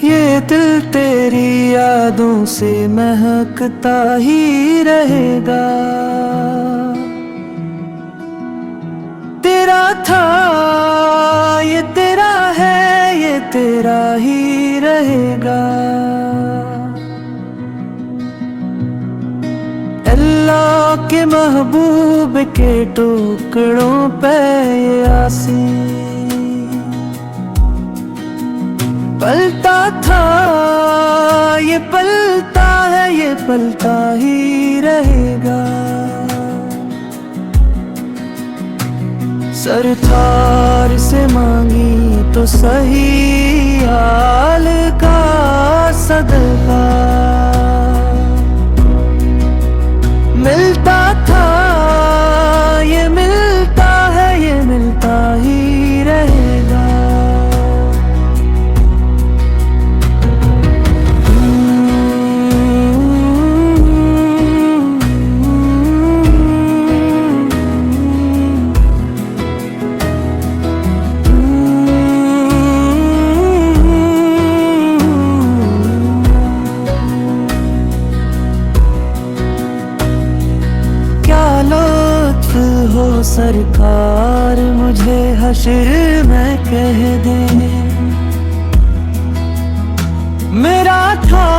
ये दिल तेरी यादों से महकता ही रहेगा। तेरा था ये तेरा है, ये तेरा ही रहेगा। अल्लाह के महबूब के टुकड़ों पे ये आसी पलता था, ये पलता है, ये पलता ही रहेगा। सरकार से मांगी तो सही हाल का सदका मिलता था, ये मिलता है, ये मिलता ही रहेगा। हो सरकार मुझे हश्र में कह दे, मेरा था